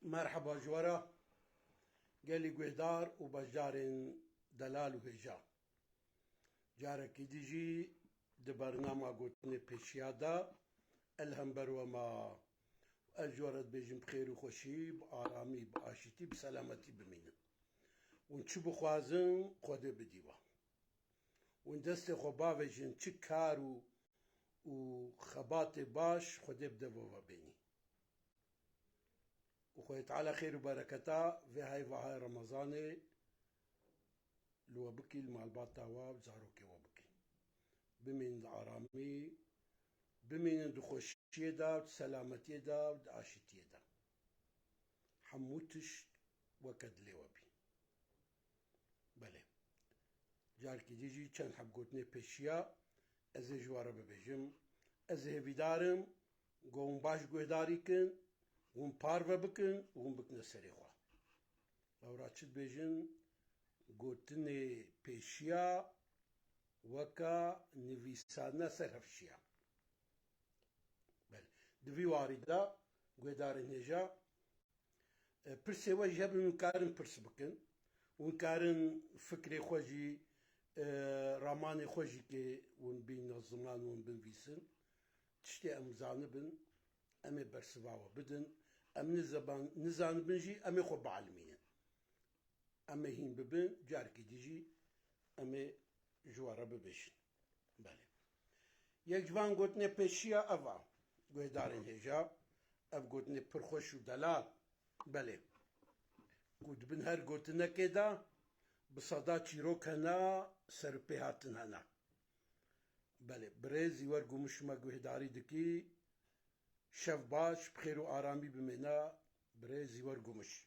مرحبا جوارا قالي قهدار وبجارين دلال وهجا جاركي ديجي دي برنامج قوتني بيشيادا الهم وما الجورت بيجم بخير وخوشي بآرامي بآشتي بسلامتي بمين ونشبو خوازن خوده بديوا وندست خوباوجن چه كارو وخبات باش خوده بدووا بيني وخوي تعالى خير وبركتا في هاي رمضان لو بكي المالبات تاوا بزاروكي وبكي بمين عرامي بمين دخوشي دا وسلامتي دا ودعاشتي دا حموتش وكد لي وبي بله جاركي ديجي كان حبقوتني بيشيا ازي جوارا ببجم ازي هفيدارم قوم باش قهداريكن ون پارو بکن ون بکن سری خوا لورا چید بیجن گوتن پیشیا وکا نویسانه سرفشیا بله دوی وارده گویدارن هجا پرسه و جهب ونکارن پرس بکن ونکارن فکر خوشی رامان خوشی که ون بین نظمان ون بین ویسن تشتی امزانه بن امي برسواوا بدن ام نزان بنجي امي خو بعلمين امي هين ببن جاركي ديجي امي جوارا ببشن بله يك جوان قوتني بيشيا افا قويدارين هجا اف قوتني پرخوش و دلال بله قوت بن هر قوتنا كدا بصدا چيروك هنا سرپيهاتن هنا بله بريز يورقو مشما قويداري دكي شف باش بخير وآرامي بمنا بريزي ورقمش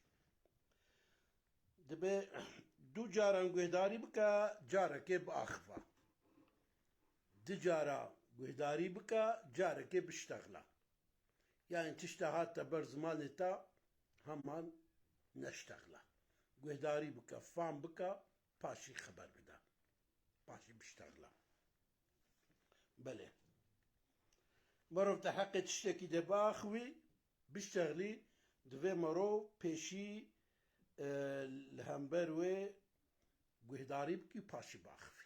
دبي دو جاران قهداري بكا جاركي بأخفا دو جارا قهداري بكا جاركي بشتغلا يعني تشتغلت برزمان تا همان نشتغلا قهداري بكا فام بكا باشي خبر بدا باشي بشتغلا بله مرو تحقق تشتكي دباخوي بشتغلي دوي مرو بيشي الهمبروي قهداري بكي باشي باخفي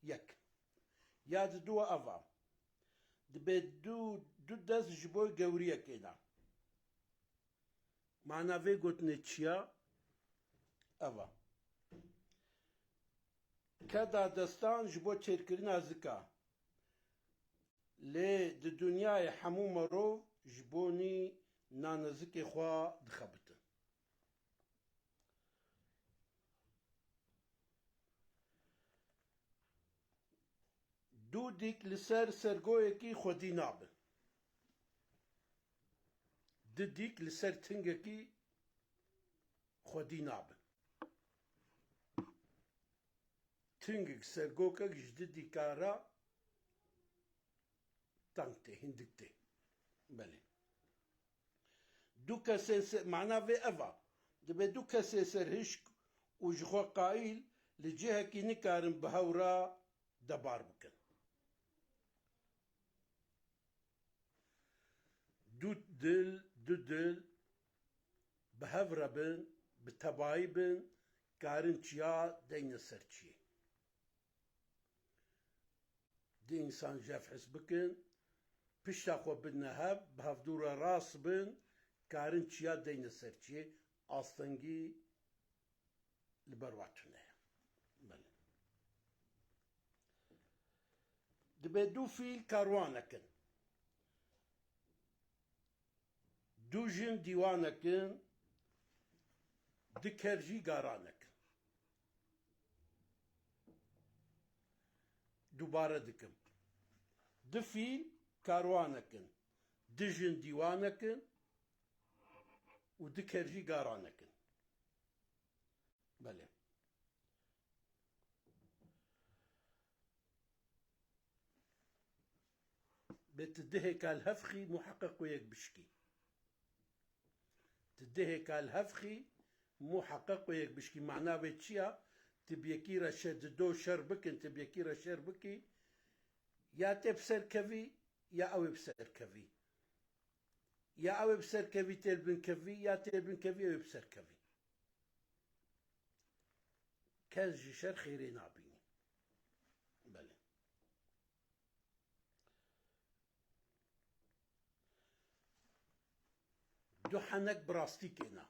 يك ياد دو افا دبي دو دز جبوي قوريا كينا معنا في قوتني تشيا افا كدا دستان جبو تشيركرين زكا لي د دنيا حمو مرو جبوني نانزكي خوا دخبت دو ديك لسر سرگويكي خودي ناب ديك لسر تنگكي خودي ناب تنگك سرگوكك جددي كارا تانكتي هندكتي بله دوكا سيسر معناه في افا دبي دوكا سيسر هشك وجخوا قايل لجهة كي نكارن بهورا دبار بكن دو دل بهورا بن بتباي بن كارن چيا دين سرچي دي انسان جاف حسبكن پشتا خو بدنا هب بهفدورا راس بن كارن چيا دين سرچي آستنگي لبرواتونه بله دبي دو فيل كاروانكن دو جن ديوانكن دكرجي قارانكن دوباره دكم دفيل كاروانكن دجن ديوانكن ودكرجي قارانكن بله بتدهك الهفخي محقق ويك بشكي تدهك الهفخي محقق ويك بشكي معناه بتشيا تبيكي رشد دو شربكن تبيكي رشربكي يا تبسر كفي يا او بسر كفي یا ئەوێ بسەرکەوی تێبنکەوی یا تێبنکەوی ئەوێ بسەرکەوی کەس ژی شەر خێرێ نابینی. بەڵێ دوو حەنەک بڕاستی کێنا،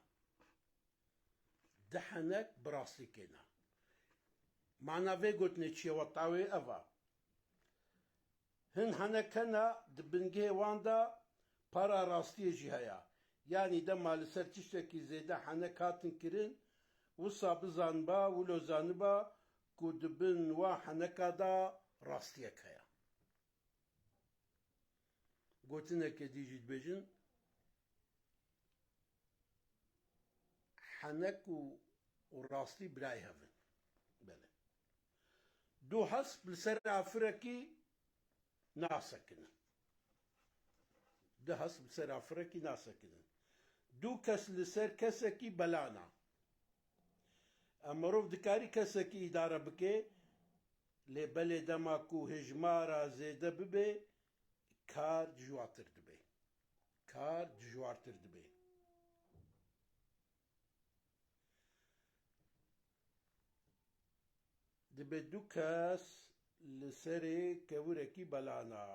دە حەنەک بڕاستی کێنا. معناوێ گوتنێ چییە وەتاوێ ئەڤە هەن حەنەکەنە دبنگێ واندا پارا ڕاستیەژی هەیە، یانی دەما لەسەر تشتێکی زێدە حەنەک هاتن کردن وسا بزان بە ولۆزان بە کو دبن وا حەنەکادا ڕاستیەک هەیە. گوتنێکە دیژی دبێژن حەنەک و ڕاستی برای هەبن. بەڵێ دوو هەسب لەسەر ئافرەکی ناسەکنن، دە هەسب لەسەر ئافرەکی ناسەکنن، دوو کەس لەسەر کەسێکی بەلانە. ئەمە مرۆڤ دکاری کەسێکی ئیدارە بکێ لێ بەلێ دەماک و هێژمارە زێدە ببێ کار دژوارتر دبێ، کار دژوارتر دبێ. دەبێت دوو کەس لەسەرێ کەورێکی بەلانە.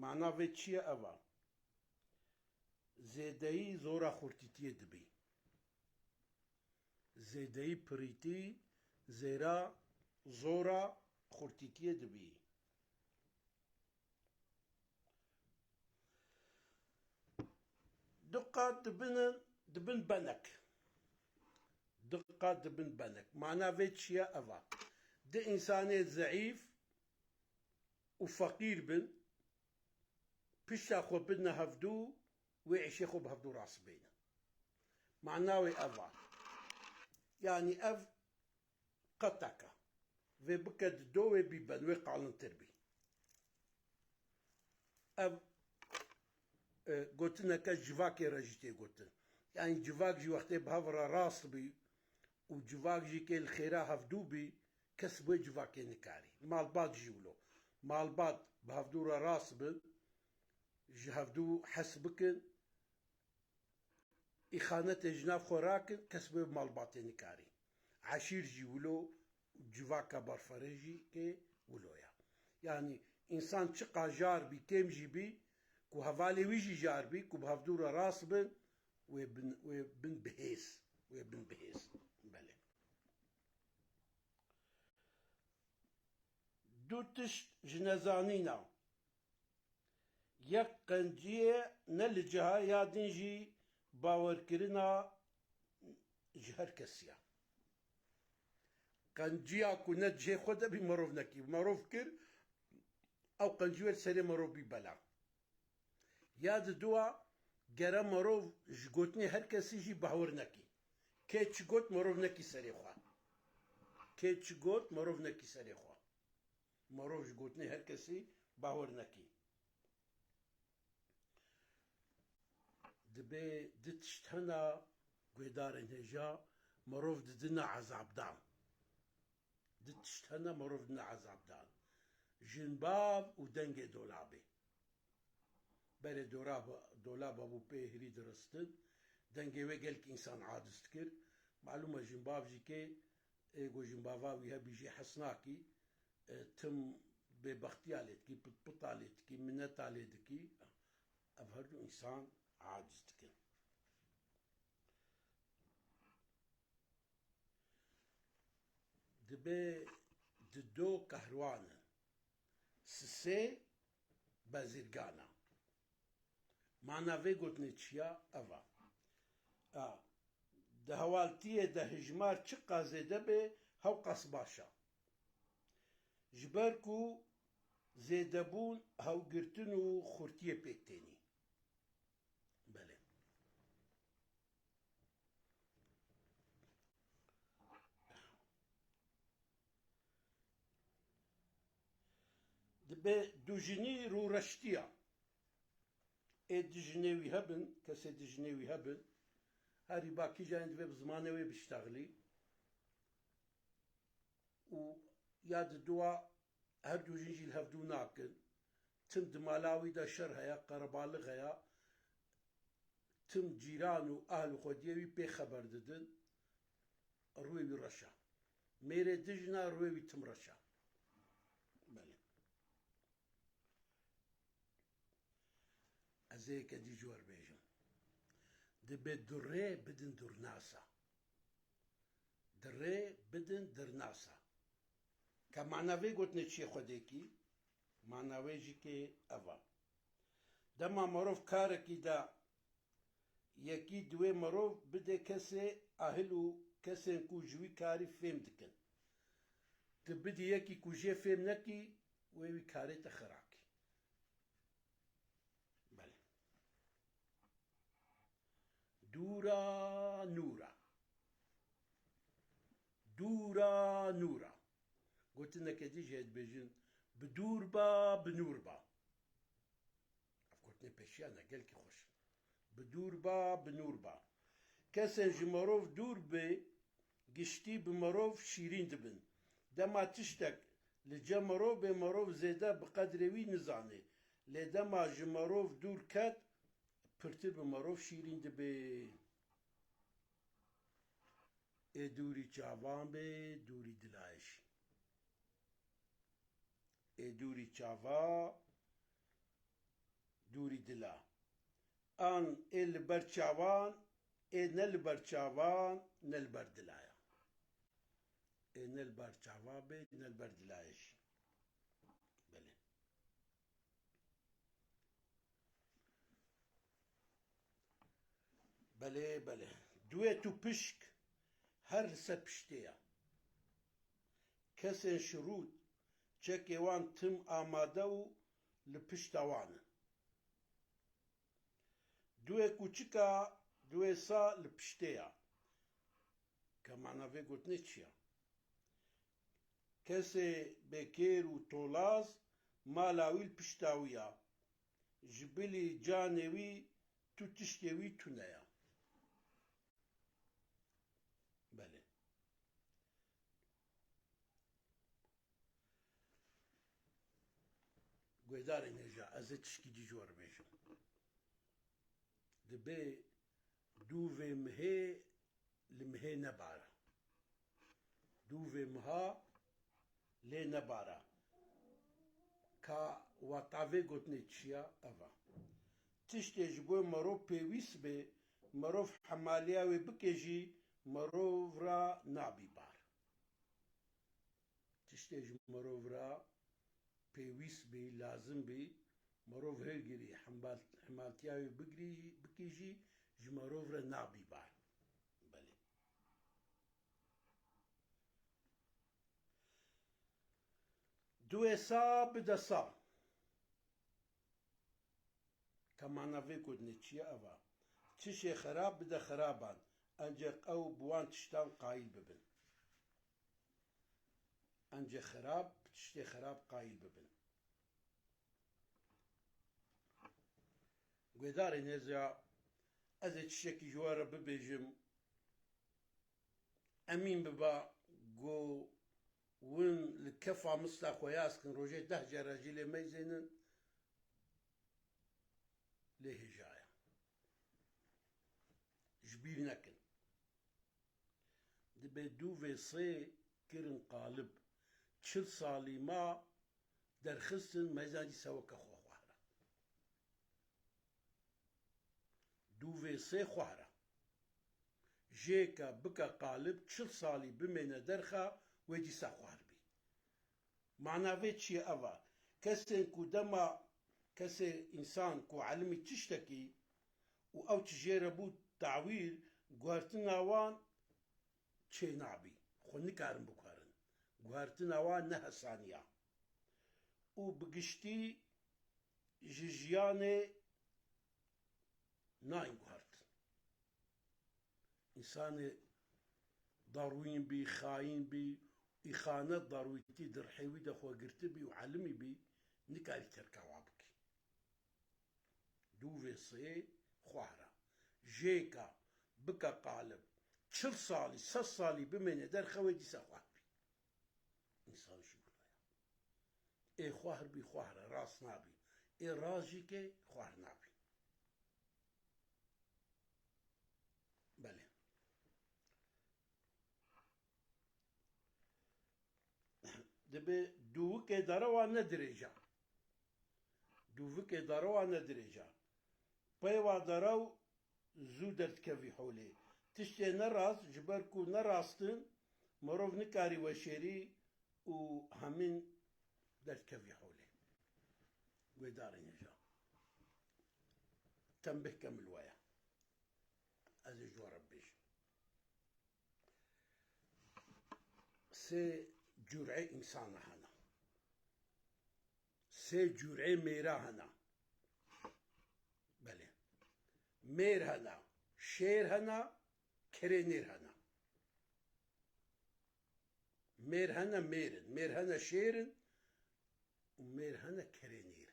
معناوێ چییە ئەوە؟ زێدەیی زۆرە خورتیتیە دبێ، زێدەیی پڕیتی زێرە زۆرە خورتیتیە دبێ. دوو قات دبن بەنەک، دوو قات دبن بەنەک. معناوێ چییە ئەوە؟ دە ئینسانێ زەعیف و فەقیر بن پشتا خۆ بدنە هەفتوو وێ عیشێ خۆ بە هەفتوو ڕاست بێنن. معناوێ ئەوە یانی ئەڤ قەتەکە وێ بکە دۆ وێ بیبەن وێ قاڵنتر بی. ئەڤ گوتنەکە جڤاکێ ڕەژی تێگوتن، یانی جڤاک ژی وەختێ بە هەڤڕە ڕاست بی و جڤاک ژی کێ خێرا هەفتوو بی کەس بۆی جڤاکێ نکاری. ماڵبات ژی ولۆ ماڵبات بە هەفتوورە ڕاست بن ji hevdû hes bikin îxanetê ji nav xwe rakin kes bi malbatê nikarî. Eşîr jî wilo civaka barferê jî kê wilo ye. Yani însan çiqa jar bî kêm jî bî ku hevalê wî jî jar bî ku bi hevdû re rast bin wê bin bihêz, wê bin bihêz. Belê du tişt ji nezanîna yek qenciyê ne li ciha ya din jî bawerkirina ji her kesî ye. Qenciya ku ne cihê xwe de bî mirov nekî, mirov kir ew qencî wer serê mirov bî bela. Ya diduwa gere mirov ji gotinê her kesî jî bawer nekî. Kê çi got mirov nekî serê xwe, kê çi got mirov nekî serê xwe. Mirov ji gotinê her kesî bawer nekî. Dibe di tişt hene guhdarên hêja mirov didine ezabdan. Di tişt hene mirov didine ezabdan. Jinbav û dengê dolabê. Berê dolaba bû pê herî diristin, dengê wê gelek însan aciz dikir. Malûm e jinbav jî kê êgo jinbava wî hebî jî hes nakî, tim bêbextiya lê dikî, pitpita lê dikî, minneta lê dikî. Ev her du însan aciz dikin. Dibe di do qehrawanin sisê bezîrgana. Mana vê gotinê çiya ev e. Di hewaltiyê de hejmar çiqa zêde bê hew qas baş e. Ji ber ku zêdebûn hewgirtin û xurtiyê pêk tênî. Belê dibe dujinî rûreştiya. Ê dijinê wî hebin, kesê dijinê wî hebin, herî bakî janî divê bi zimanê wê biştexilî û ya diduwa her du jin jî li hevdû nakin. تم دمالاوی دا شەر هەیە قەرەباڵغ هەیە تم جیران و ئاهل و خۆدیێوی پێ خەبەر دەدن ڕوێوی ڕەشە مێرێ دژنا ڕوێوی تم ڕەشە ئەزەیەکە دی جۆر بێژم دەبێت دوڕێ بدن دوورناسە درێ بدن دەرناسە کە معناوەی گوتنە چیە خودێکی معناوێژی کێ ئەڤە دەما مرۆڤ کارێکی دا یەکی دوێ مرۆڤ بدێ کەسێ ئاهل و کەسێن کو ژووی کاری فێم Deccan tu bidî yekî ku jê fêm nekî wê wî karê te xerakî belê dûra nûra dûra nûra gotineke dî jê dibêjin bi dûr ba bi nûr ba ev gotinê pêşiyan e gelkî xweş in bi dûr ba bi nûr ba kesên ji mirov dûr bê giştî bi mirov şîrîn dibin dema tiştek li cem mirov bê mirov zêde bi qedrê wî nizanê lê dema ji mirov dûr ket pirtir bi mirov şîrîn dibe ê dûrî çavan bê dûrî dila jî ê dûrî çava dûrî dila an ê li ber çavan ê ne li ber çavan ne li ber dila ye ê ne li ber çava bê ne li ber dila ye jî belê belê belê duet û pişk her li ser piştê ye kesên şirût çekê wan tim amade û li pişta wan in duê kûçika duê sa li piştê ye ke mana vê gotinê çi ye kesê bêkêr û tolaz mala wî li pişta wî ye ji bilî canê wî tu tiştê wî tune ye belê guhdarên hêja ez ê tişkî dî ji we re bêjim dibe dûvê mihê li mihê nebare dûvê miha lê nebare ka watavê gotinê çi ye ev e tiştê ji bo mirov pêwîst bê mirov hemaliya wê bike jî mirov ra nabî bar tiştê ji mirov ra pêwîst bî lazim bî mirov hêrgirî hemaltiya wê bikî jî ji mirov re nabî bar belê duê sa bide sa ke mana vê gotinê çi ye ev e tişê xerab bide xeraban encê ew bi wan tiştan qayîl bibin encê xerab bi tiştê xerab qayîl bibin guhdarên hêja ez ê tiştekî ji we re bibêjim emîn bibe got win li kefa misla xwe yaz kin rojê 10 care jî lê meyzênin lê hêja ye ji bîr nekin dibe dûvê sê kirin qalib 40 salî ma derxistin meyzan jî seweke xwe xwar e dûvê sê xwar e jêke bike qalib 40 salî bimêne derxe wê dîsa xwar bî mana vê çi ye ev e kesên ku dema kesê însan ku elmî tiştekî û ew çi jê re bû tewîr guhertina wan çê nabî xwe nikarin biguherin guhertina wan ne hesaniya û bi giştî ji jiyanê nayên guhertin însanê darwîn bî xayîn bî îxanet darwîtî dirhêwî de xwe girtibî û elmî bî nikarî terka wan bikî dûvê sê xwar e jêke bike qalib 40 salî 100 salî bimêne derxe wê dîsa xwar bî însan jî wilo ye ê xwar bî xwar e rast nabî راجی که خوار نابی. بله. دبی دووکێ دەرەوە نەدرێژە. دووکێ دەرەوە نەدرێژە. پێوا دەرە و زوو دەردکەوی حولێ. تشتێ نەڕاست ji ber ku nerastin مرۆڤ نکاری وەشێری و هەمین دەردکەوی حولێ. گوێدارە نێژە. تەنبیه کەمل وایە. ئەزێ جوارە بێژم. سێ جورعێ ئینسانە هەنا. سێ جورعێ مێرە هەنا. بەلێ. مێر هەنا، شێر هەنا، کرێنێر هەنا. مێر هەنا مێرن، مێر هەنا شێرن و مێر هەنا کرێنێرن.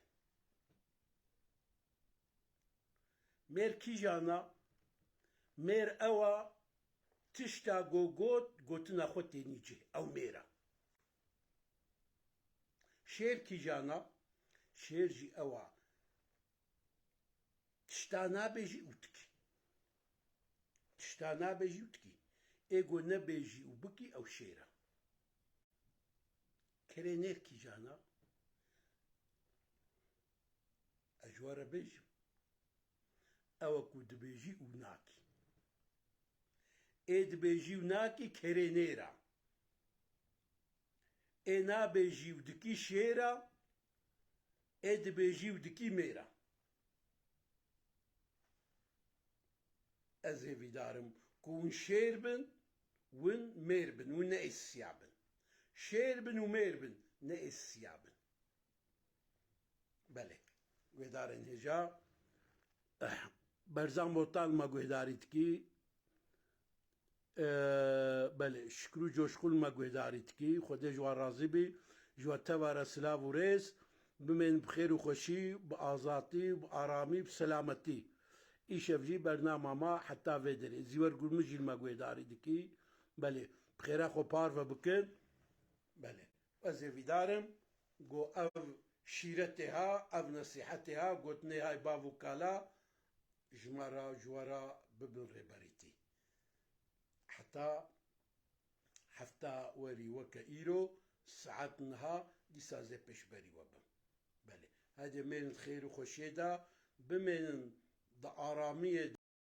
مێر کیژانە؟ مێر ئەوە تشتا گۆگۆت گوتنە خۆ تێنی جێ، ئەو مێرە. شێر کیژانە؟ شێر ژی ئەوە تشتا نابێژی و تکی. تشتا نابێژی و تکی. ئێگۆ نەبێژی و بکی ئەو شێرە. کرێنێر کیژانە؟ ئەجوارە بێژم. ئەوە کو دبێژی و ناکی. ئێ دبێژی و ناکی کرێنێرە. ئێ نابێژی و دکی شێرە. ئێ دبێژی و دکی مێرە. ئەز هێویدارم کو ون شێر بن ون مێر بن ون نە ئێسیا بن. شێر بن و مێر بن نە ئێسیا بن. بەلێ گوێدارە نێژە بەرزان بۆتانمە گوێداریتکی بەلێ شکر و جۆشقولمە گوێداریتکی خودێ ژوان ڕازی بی ژوە تەوارە سلااو و ڕێز بمێن بخێر و خۆشی بە ئازاتی بە ئارامی بە سەلامەتی ئیشەڤژی بەرنامەما حتا vê derê zîwergûr min jî me guhêdarî dikî belê bi xêra xwe parve bikin belê ez ê vîdarim got ev şîretê ha ev nesîhetê ha gotinê hay bav û kala ji me re ji we re bibin rêberîtî heta hefta werî weke îro saet niha dîsa zê pêşberî we bim belê hedê mêrin xêr û xweşiyê de bimênin di aramiyê